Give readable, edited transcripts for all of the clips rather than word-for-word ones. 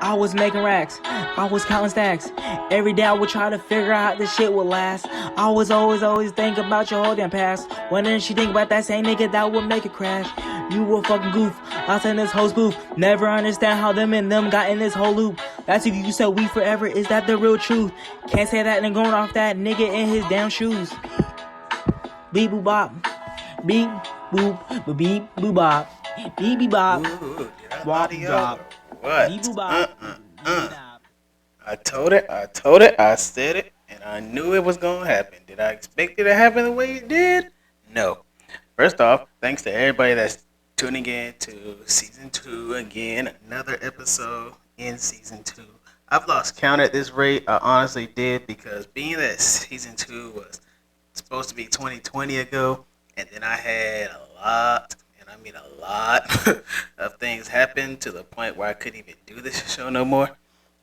I was making racks, I was counting stacks. Every day I would try to figure out how this shit would last. I was always think about your whole damn past. Wondering she think about that same nigga that would make it crash. You a fucking goof, I in this whole spoof. Never understand how them and them got in this whole loop. That's if you said we forever, is that the real truth? Can't say that and going off that nigga in his damn shoes. Beep boop bop, beep boop, beep boop bop, beep beep bop, Ooh, did I wop body drop, up? beep What? boop bop, I told it, I said it, and I knew it was gonna happen. Did I expect it to happen the way it did? No. First off, thanks to everybody that's tuning in to season 2 again, another episode in season 2. I've lost count at this rate. I honestly did, because being that season 2 was supposed to be 2020 ago, and then I had a lot, and I mean a lot, of things happen to the point where I couldn't even do this show no more.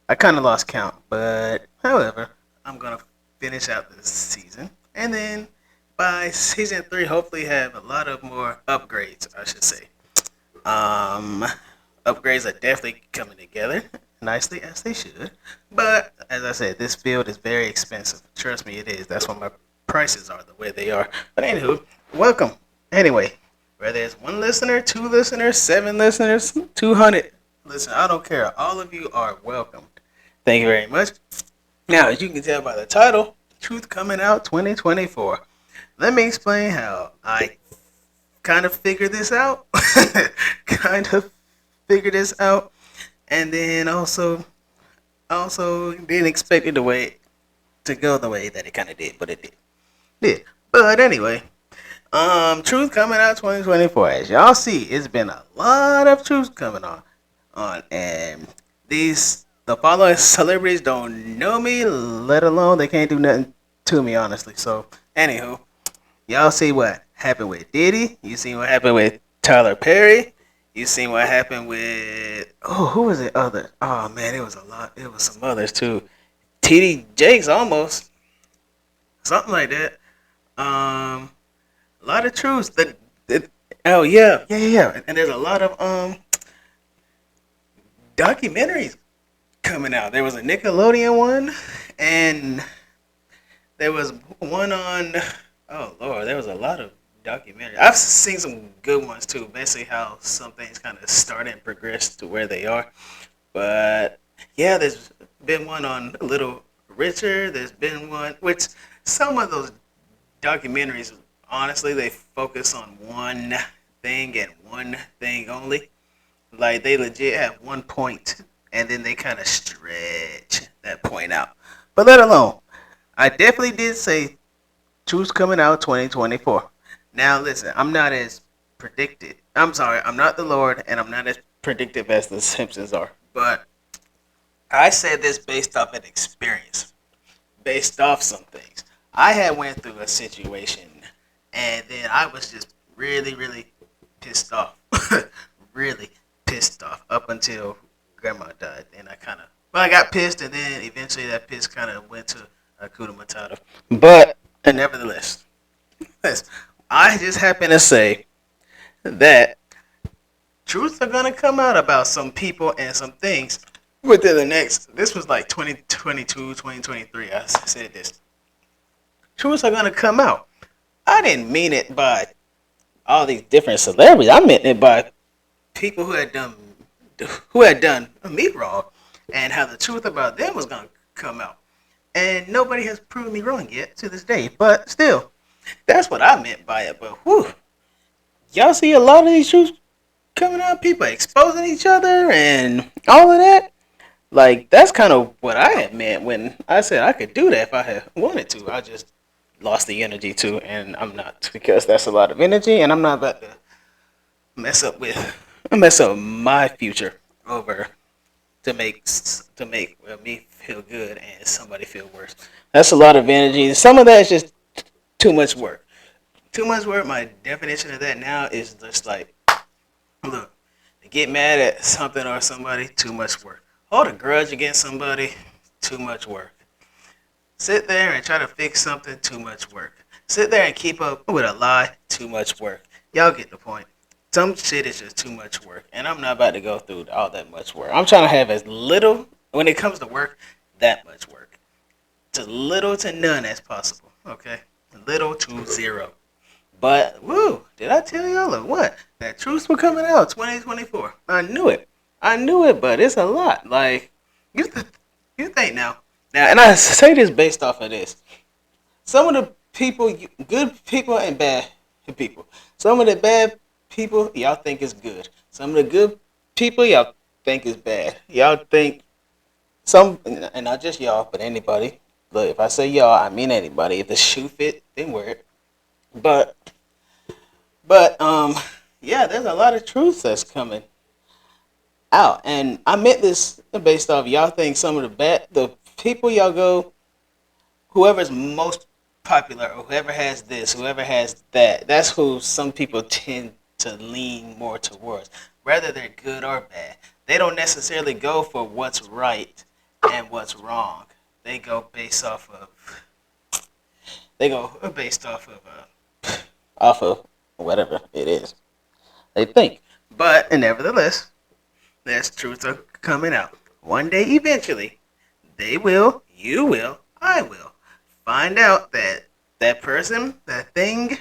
I kind of lost count, but however, I'm gonna finish out this season, and then by season 3, hopefully have a lot of more upgrades. I should say, um, upgrades are definitely coming together nicely, as they should. But as I said, this field is very expensive. Trust me, it is. That's why my prices are the way they are. But anywho, welcome. Anyway, whether it's one listener, two listeners, 7 listeners, 200 listeners, I don't care. All of you are welcome. Thank you very much. Now, as you can tell by the title, Truth Coming Out 2024. Let me explain how I kind of figured this out. And then also didn't expect it to go the way that it kind of did, but it did. But anyway, Truth Coming Out 2024. As y'all see, it's been a lot of truth coming on, and the following celebrities don't know me, let alone they can't do nothing to me, honestly. So, anywho, y'all see what happened with Diddy. You seen what happened with Tyler Perry. You seen what happened with, who was it? Oh man, it was a lot. It was some others too. TD Jakes, almost something like that. A lot of truths that oh yeah. And there's a lot of documentaries coming out. There was a Nickelodeon one, and there was one on. Oh Lord, there was a lot of documentaries. I've seen some good ones too. Basically, how some things kind of start and progress to where they are. But yeah, there's been one on Little Richard. There's been one, which some of those documentaries, honestly, they focus on one thing and one thing only. Like they legit have one point, and then they kind of stretch that point out. But let alone, I definitely did say Truth's Coming Out 2024. Now listen, I'm not as predicted. I'm sorry, I'm not the Lord, and I'm not as predictive as the Simpsons are. But I said this based off an experience, based off some things. I had went through a situation, and then I was just really pissed off, really pissed off up until Grandma died, and I got pissed, and then eventually that piss kind of went to Hakuna Matata. But nevertheless, yes, I just happen to say that truths are gonna come out about some people and some things within the next. This was like 2022, 2023. I said this. Truths are gonna come out. I didn't mean it by all these different celebrities. I meant it by people who had done me wrong, and how the truth about them was gonna come out. And nobody has proven me wrong yet to this day. But still, that's what I meant by it. But whew, y'all see a lot of these truths coming out, people exposing each other and all of that. Like that's kind of what I had meant when I said I could do that if I had wanted to. I just lost the energy to, and I'm not, because that's a lot of energy, and I'm not about to mess up with mess up my future over to make me feel good and somebody feel worse. That's a lot of energy. Some of that is just too much work. Too much work. My definition of that now is just like, look, to get mad at something or somebody, too much work. Hold a grudge against somebody, too much work. Sit there and try to fix something, too much work. Sit there and keep up with a lie, too much work. Y'all get the point. some shit is just too much work, and I'm not about to go through all that much work. I'm trying to have as little when it comes to work, that much work, to little to none as possible. Okay, little to zero. But woo, did I tell y'all or what? That truths were coming out 2024. I knew it. I knew it, but it's a lot. Like you think now, and I say this based off of this. Some of the people, good people and bad people. Some of the bad people y'all think is good. Some of the good people y'all think is bad. Y'all think some, and not just y'all, but anybody. Look, if I say y'all, I mean anybody. If the shoe fit, then wear it. But, but yeah, there's a lot of truth that's coming out, and I meant this based off y'all think some of the people y'all go, whoever's most popular or whoever has this, whoever has that, that's who some people tend to lean more towards, whether they're good or bad. They don't necessarily go for what's right and what's wrong. They go based off of off of whatever it is they think. But nevertheless, there's truth coming out. One day, eventually, they will, you will, I will find out that that person, that thing,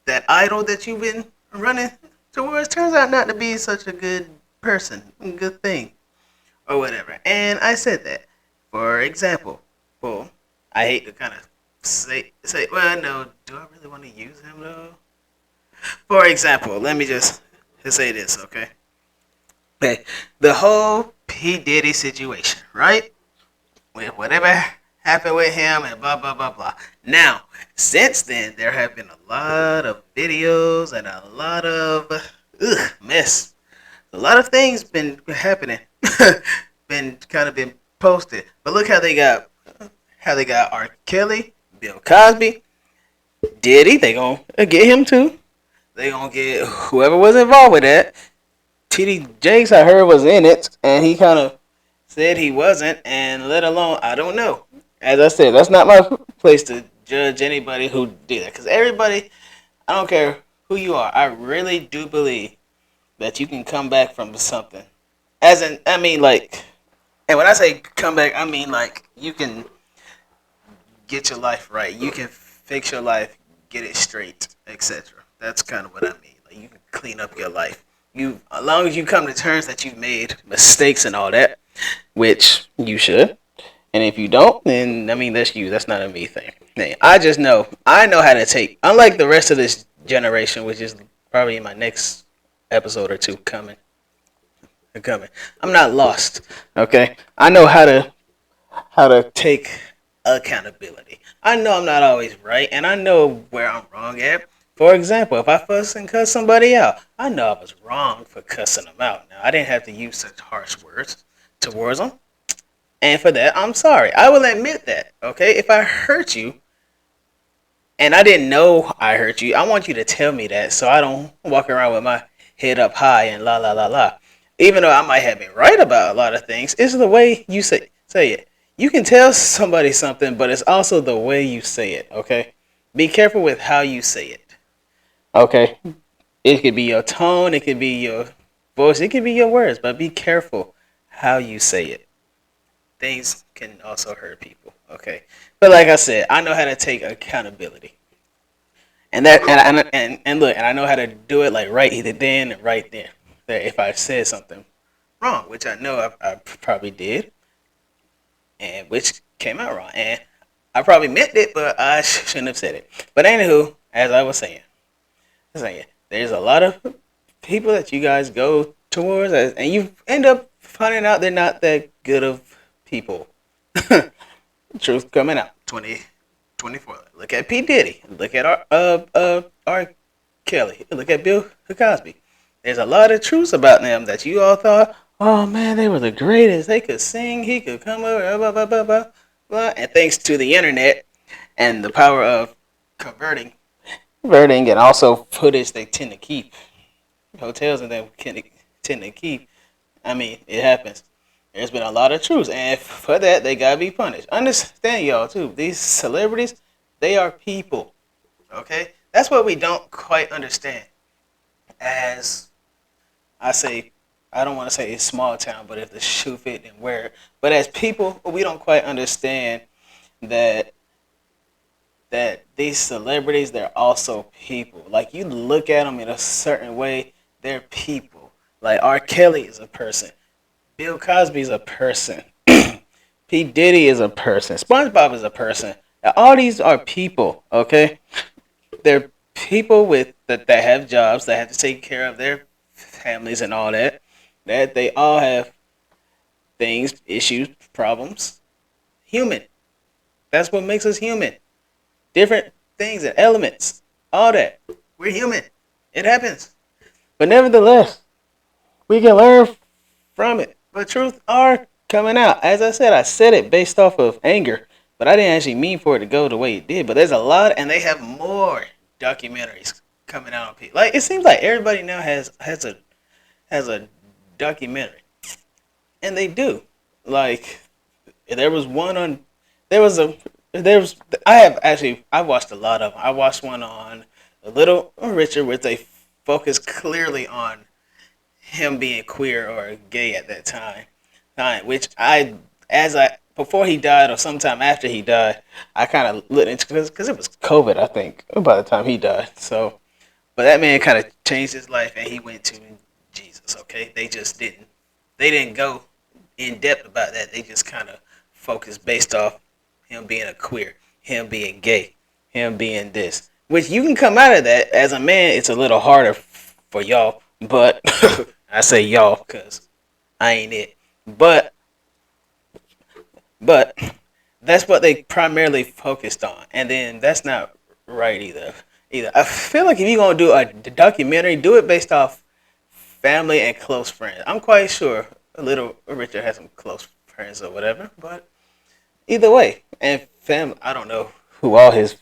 that idol that you've been running towards turns out not to be such a good person, a good thing, or whatever. And I said that. For example, well, I hate to kind of say, well, no, do I really want to use him though? For example, let me just say this, okay? Okay, the whole P. Diddy situation, right? With whatever happened with him and blah, blah, blah, blah. Now, since then, there have been a lot of videos and a lot of mess. A lot of things been happening, been posted. But look how they got R. Kelly, Bill Cosby, Diddy. They gonna get him too. They gonna get whoever was involved with that. TD Jakes, I heard, was in it, and he kind of said he wasn't, and let alone, I don't know. As I said, that's not my place to judge anybody who did that, because everybody, I don't care who you are, I really do believe that you can come back from something. As in, I mean, like, and when I say come back, I mean, like, you can get your life right, you can fix your life, get it straight, etc. That's kind of what I mean. Like, you can clean up your life. As long as you come to terms that you've made mistakes and all that, which you should. And if you don't, then I mean that's you. That's not a me thing. I just know I know how to take. Unlike the rest of this generation, which is probably in my next episode or two coming. I'm not lost. Okay, I know how to take accountability. I know I'm not always right, and I know where I'm wrong at. For example, if I fuss and cuss somebody out, I know I was wrong for cussing them out. Now, I didn't have to use such harsh words towards them. And for that, I'm sorry. I will admit that, okay? If I hurt you, and I didn't know I hurt you, I want you to tell me that so I don't walk around with my head up high and la la la la. Even though I might have been right about a lot of things, it's the way you say it. You can tell somebody something, but it's also the way you say it, okay? Be careful with how you say it. Okay, it could be your tone, it could be your voice, it could be your words, but be careful how you say it. Things can also hurt people. Okay, but like I said, I know how to take accountability, and look, and I know how to do it like right then and right there. That if I said something wrong, which I know I probably did, and which came out wrong, and I probably meant it, but I shouldn't have said it. But anywho, as I was saying. There's a lot of people that you guys go towards, and you end up finding out they're not that good of people. Truth coming out, 2024. Look at P. Diddy. Look at R. Kelly. Look at Bill Cosby. There's a lot of truths about them that you all thought, oh man, they were the greatest. They could sing. He could come over, blah blah blah blah blah. And thanks to the internet and the power of converting and also footage they tend to keep. Hotels and them tend to keep. I mean, it happens. There's been a lot of truths, and for that, they gotta be punished. Understand, y'all, too. These celebrities, they are people. Okay? That's what we don't quite understand. as I say, I don't want to say it's small town, but if the shoe fit, then wear it. But as people, we don't quite understand that these celebrities, they're also people. Like, you look at them in a certain way, they're people. Like, R. Kelly is a person. Bill Cosby is a person. P. Diddy is a person. SpongeBob is a person. Now, all these are people, okay? They're people that have jobs, that have to take care of their families and all that. That they all have things, issues, problems. Human. That's what makes us human. Different things and elements. All that. We're human. It happens. But nevertheless, we can learn from it. But truth are coming out. As I said it based off of anger. But I didn't actually mean for it to go the way it did. But there's a lot, and they have more documentaries coming out on people. Like, it seems like everybody now has a documentary. And they do. Like, there was one on there was a there was I watched a lot of them. I watched one on Little Richard, where they focus clearly on him being queer or gay at that time, which I before he died or sometime after he died, I kind of looked into, because it was COVID, I think, by the time he died. So, but that man kind of changed his life, and he went to Jesus. Okay, they didn't go in depth about that. They just kind of focused based off him being a queer, him being gay, him being this. Which, you can come out of that as a man. It's a little harder for y'all, but I say y'all because I ain't it. But that's what they primarily focused on, and then that's not right either. I feel like if you're gonna do a documentary, do it based off family and close friends. I'm quite sure Little Richard has some close friends or whatever, but either way, and family, I don't know who all his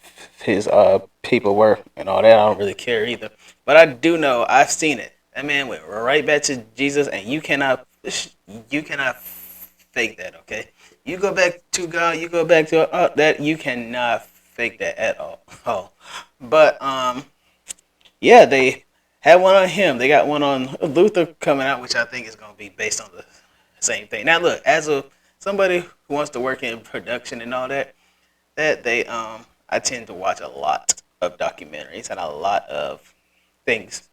people were and all that. I don't really care either, but I do know I've seen it. That man went right back to Jesus, and you cannot fake that. Okay, you go back to God, you go back to that. You cannot fake that at all. Oh, but yeah, they had one on him. They got one on Luther coming out, which I think is going to be based on the same thing. Now, look, as somebody who wants to work in production and all that, I tend to watch a lot of documentaries and a lot of things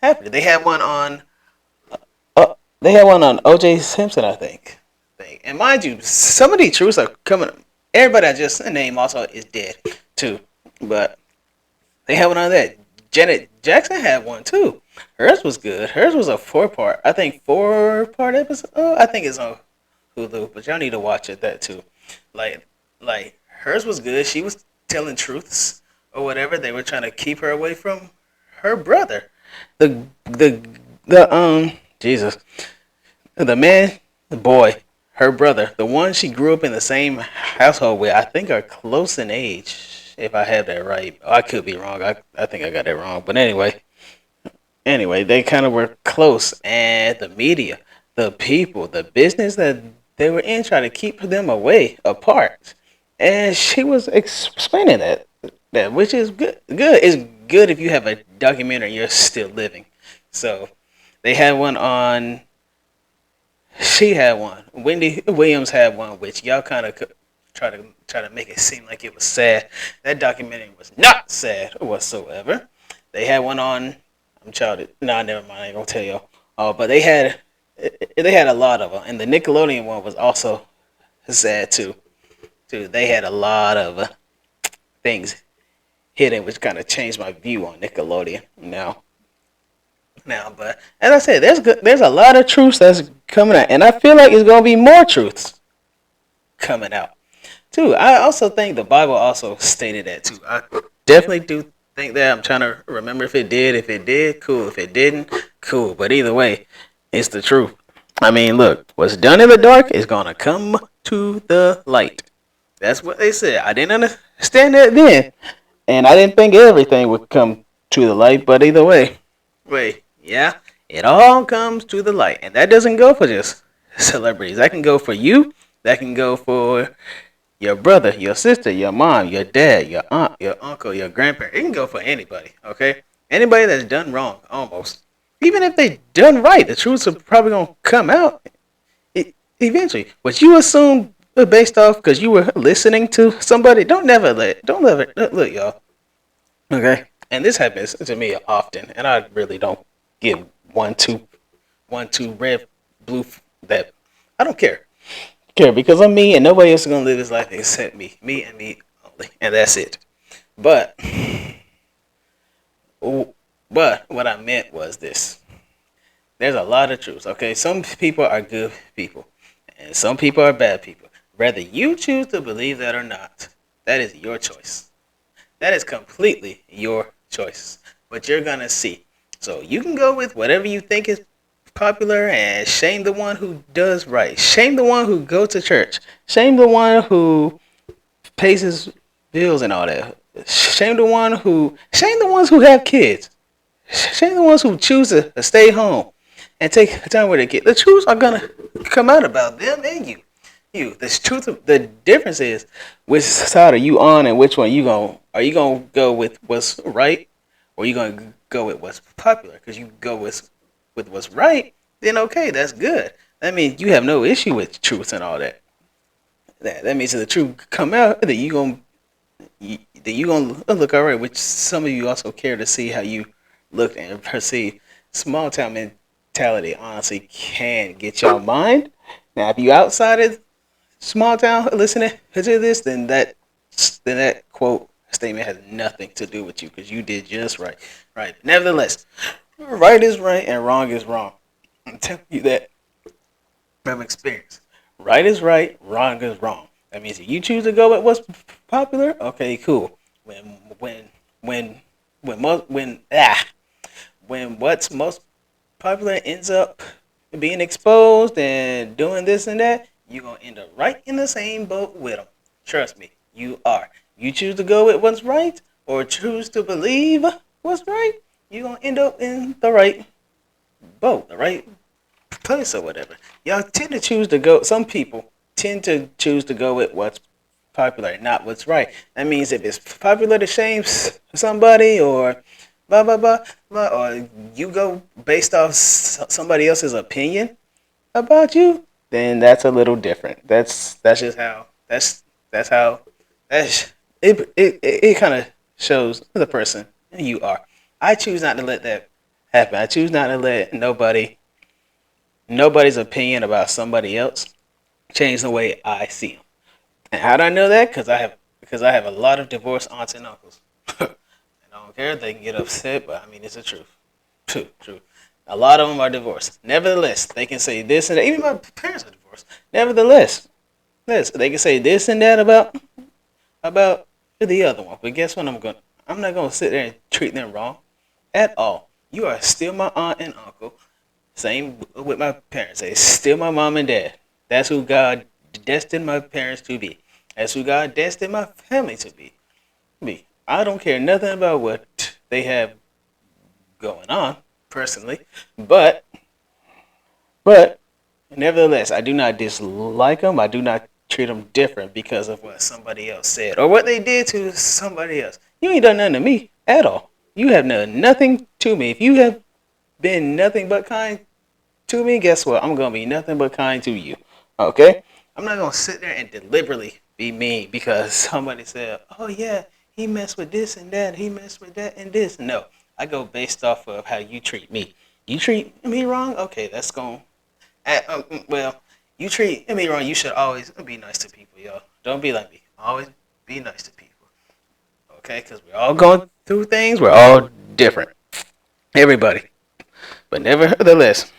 happening. They had one on O.J. Simpson, I think. And mind you, some of these truths are coming. Everybody I just named also is dead too, but they had one on that. Janet Jackson had one too. Hers was good. Hers was a 4-part. I think 4-part episode. I think it's on Hulu, but y'all need to watch it. That too. Like hers was good. She was telling truths or whatever. They were trying to keep her away from her brother. The Jesus. The man, the boy, her brother, the one she grew up in the same household with, I think are close in age, if I have that right. I could be wrong. I think I got that wrong. But anyway, they kind of were close. And the media, the people, the business that they were in, trying to keep them apart. And she was explaining that which is good. It's good if you have a documentary and you're still living. So they had one on. She had one. Wendy Williams had one, which y'all kind of try to make it seem like it was sad. That documentary was not sad whatsoever. They had one on. I'm childish. Nah, never mind. I ain't gonna tell y'all. Oh, but they had a lot of them, and the Nickelodeon one was also sad too. They had a lot of things hidden, which kind of changed my view on Nickelodeon now, but as I said, there's a lot of truths that's coming out, and I feel like it's gonna be more truths coming out too. I also think the Bible also stated that too. I definitely do think that. I'm trying to remember if it did. If it did, cool. If it didn't, cool. But either way, it's the truth. I mean, look, what's done in the dark is gonna come to the light. That's what they said. I didn't understand that then, and I didn't think everything would come to the light. But either way, yeah, it all comes to the light. And that doesn't go for just celebrities. That can go for you. That can go for your brother, your sister, your mom, your dad, your aunt, your uncle, your grandparent. It can go for anybody, okay? Anybody that's done wrong, almost. Even if they done right, the truths are probably gonna come out eventually. What you assume based off because you were listening to somebody, don't never look, y'all. Okay, and this happens to me often, and I really don't give one, two, red, blue. That I don't care because I'm me, and nobody else is gonna live this life except me and me only, and that's it. But but what I meant was this: there's a lot of truths. Okay, some people are good people, and some people are bad people. Whether you choose to believe that or not, that is your choice. That is completely your choice. But you're gonna see. So you can go with whatever you think is popular and shame the one who does right. Shame the one who goes to church. Shame the one who pays his bills and all that. Shame the ones who have kids. Shame the ones who choose to stay home and take time with their kids. The truths are gonna come out about them and you. The difference is which side are you on and which one are you gonna go with what's right or you gonna go with what's popular? Because you go with what's right, then okay, that's good. That means you have no issue with truth and all that. That means that the truth come out that you gonna look alright. Which some of you also care to see how you look and perceive. Small town mentality honestly can get your mind. Now, if you outside of small town listening to this, then that quote statement has nothing to do with you because you did just right. Right. Nevertheless, right is right and wrong is wrong. I'm telling you that from experience. Right is right, wrong is wrong. That means if you choose to go with what's popular, okay, cool. When when when when most when what's most popular ends up being exposed and doing this and that, you're going to end up right in the same boat with them. Trust me, you are. You choose to go with what's right or choose to believe what's right, you're going to end up in the right boat, the right place or whatever. Y'all tend to choose to go, some people tend to choose to go with what's popular, not what's right. That means if it's popular to shame somebody or blah blah blah blah, or you go based off somebody else's opinion about you, then that's a little different. That's just how that's how that's it kind of shows the person you are. I choose not to let that happen. I choose not to let nobody's opinion about somebody else change the way I see them. And how do I know that? Because I have a lot of divorced aunts and uncles. And I don't care if they can get upset, but I mean it's the truth. True. A lot of them are divorced. Nevertheless, they can say this and that. Even my parents are divorced. Nevertheless, they can say this and that about the other one. But guess what? I'm not gonna sit there and treat them wrong at all. You are still my aunt and uncle. Same with my parents. They still my mom and dad. That's who God destined my parents to be. That's who God destined my family to be. Me. I don't care nothing about what they have going on personally, but nevertheless, I do not dislike them. I do not treat them different because of what somebody else said or what they did to somebody else. You ain't done nothing to me at all. You have done nothing to me. If you have been nothing but kind to me, guess what? I'm gonna be nothing but kind to you. Okay? I'm not gonna sit there and deliberately be mean because somebody said, "Oh yeah, he messed with this and that. He messed with that and this." No, I go based off of how you treat me. You treat me wrong, okay? That's going. Well, you treat me wrong. You should always be nice to people, y'all. Don't be like me. Always be nice to people, okay? Because we're all going through things. We're all different. Everybody. But nevertheless,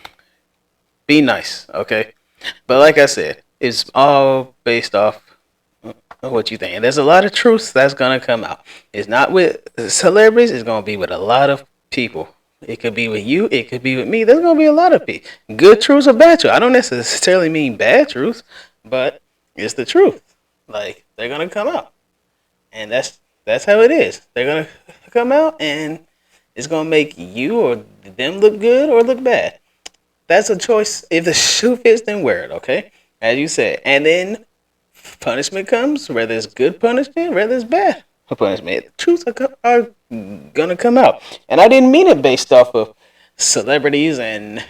be nice, okay? But like I said, it's all based off of what you think. And there's a lot of truths that's going to come out. It's not with celebrities, it's going to be with a lot of people. It could be with you, it could be with me. There's going to be a lot of people. Good truths or bad truths. I don't necessarily mean bad truths, but it's the truth. Like, they're going to come out. And that's how it is. They're going to come out and it's going to make you or them look good or look bad. That's a choice. If the shoe fits, then wear it, okay? As you said. And then punishment comes, whether it's good punishment, whether it's bad punishment. Truths are going to come out. And I didn't mean it based off of celebrities and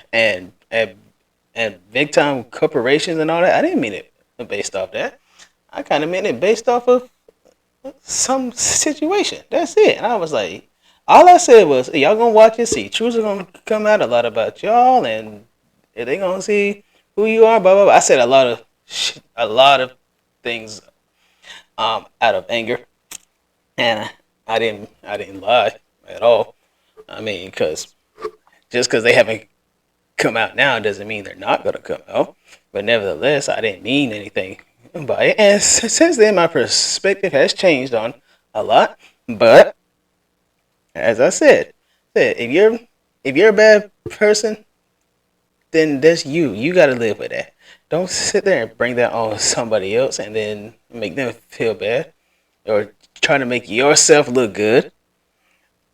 big time corporations and all that. I didn't mean it based off that. I kind of meant it based off of some situation. That's it. And I was like, all I said was, hey, y'all gonna watch and see. Truths are gonna come out a lot about y'all, and they gonna see who you are. Blah blah blah. I said a lot of things out of anger, and I didn't lie at all. I mean, because they haven't come out now doesn't mean they're not gonna come out. But nevertheless, I didn't mean anything by it. And since then, my perspective has changed on a lot. But as I said if you're a bad person, then that's you. You got to live with that. Don't sit there and bring that on somebody else and then make them feel bad or try to make yourself look good.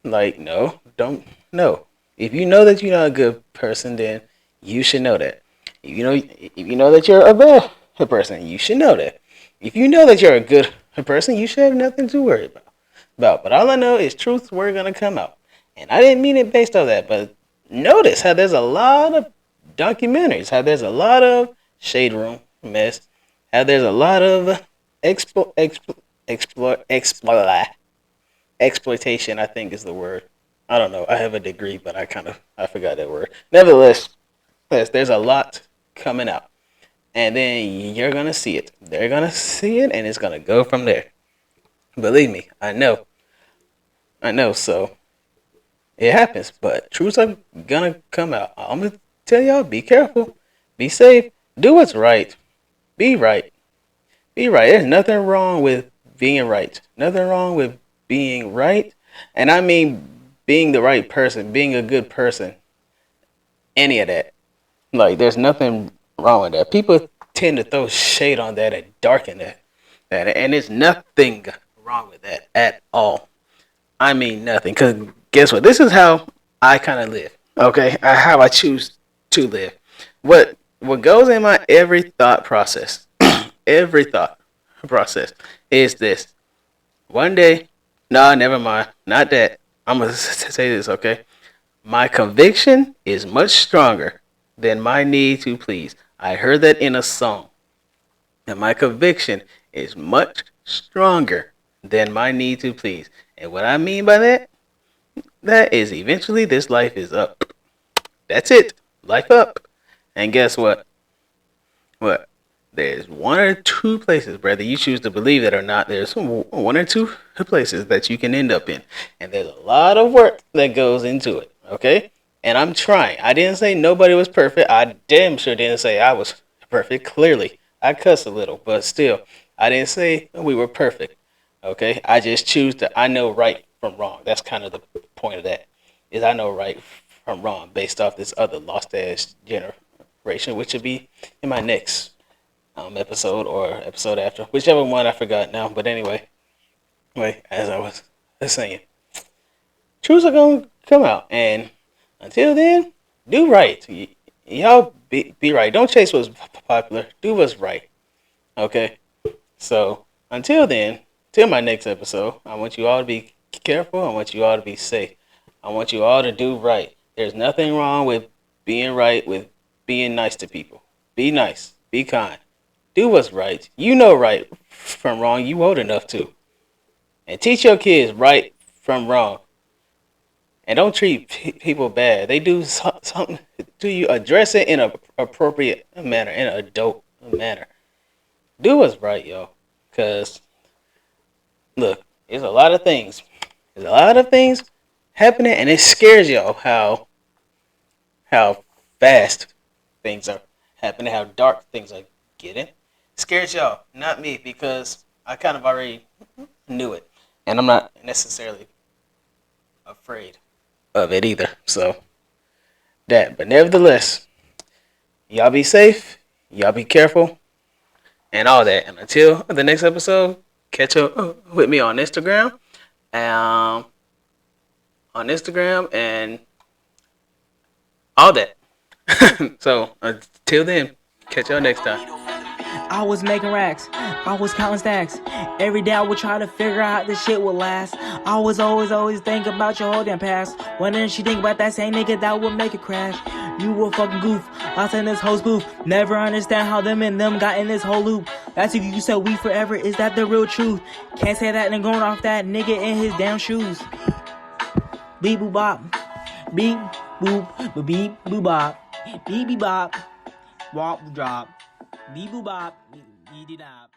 Like, no, don't. No. If you know that you're not a good person, then you should know that. If you know that you're a bad person, you should know that. If you know that you're a good person, you should have nothing to worry about. But all I know is truths were gonna come out, and I didn't mean it based off that. But notice how there's a lot of documentaries, how there's a lot of shade room mess, how there's a lot of exploitation. I think is the word. I don't know. I have a degree, but I forgot that word. Nevertheless, there's a lot coming out, and then you're gonna see it. They're gonna see it, and it's gonna go from there. Believe me, I know. I know. So it happens, but truths are gonna come out. I'm gonna tell y'all: be careful, be safe, do what's right, be right, be right. There's nothing wrong with being right. Nothing wrong with being right, and I mean being the right person, being a good person. Any of that. Like, there's nothing wrong with that. People tend to throw shade on that and darken that, and there's nothing wrong with that at all. I mean nothing. Cause guess what? This is how I kind of live. Okay, how I choose to live. What goes in my every thought process, every thought process is this. One day, nah, never mind, not that. I'm gonna say this, okay? My conviction is much stronger than my need to please. I heard that in a song. And my conviction is much stronger than my need to please. And what I mean by that is eventually this life is up. That's it. Life up. And guess what? What? There's one or two places, whether you choose to believe it or not, there's one or two places that you can end up in. And there's a lot of work that goes into it, okay? And I'm trying. I didn't say nobody was perfect. I damn sure didn't say I was perfect. Clearly, I cuss a little, but still, I didn't say we were perfect, okay? I just choose to, I know right from wrong. That's kind of the point of that, is I know right from wrong based off this other lost ass generation, which will be in my next episode or episode after, whichever one I forgot now. But anyway, as I was saying, truths are gonna come out, and until then, do right. Y'all be right. Don't chase what's popular. Do what's right. Okay. So until then, till my next episode, I want you all to be careful. I want you all to be safe. I want you all to do right. There's nothing wrong with being right, with being nice to people. Be nice. Be kind. Do what's right. You know right from wrong. You old enough to. And teach your kids right from wrong. And don't treat people bad. They do something to you. Address it in an appropriate manner, in an adult manner. Do what's right, yo. Because, look, there's a lot of things. There's a lot of things happening, and it scares y'all how fast things are happening, how dark things are getting. It scares y'all, not me, because I kind of already knew it. And I'm not necessarily afraid of it either. So, but nevertheless, y'all be safe, y'all be careful, and all that. And until the next episode, catch up with me on Instagram. And all that. So until then, catch y'all next time. I was making racks. I was counting stacks. Every day I would try to figure out how this shit would last. I was always think about your whole damn past. Wondering she think about that same nigga that would make it crash. You a fucking goof, lost in this host booth. Never understand how them and them got in this whole loop. That's if you said we forever, is that the real truth? Can't say that and going off that nigga in his damn shoes. Beep boop bop, beep boop, beep boop bop, beep beep bop, wop drop, beep boop bop, beep beep bop.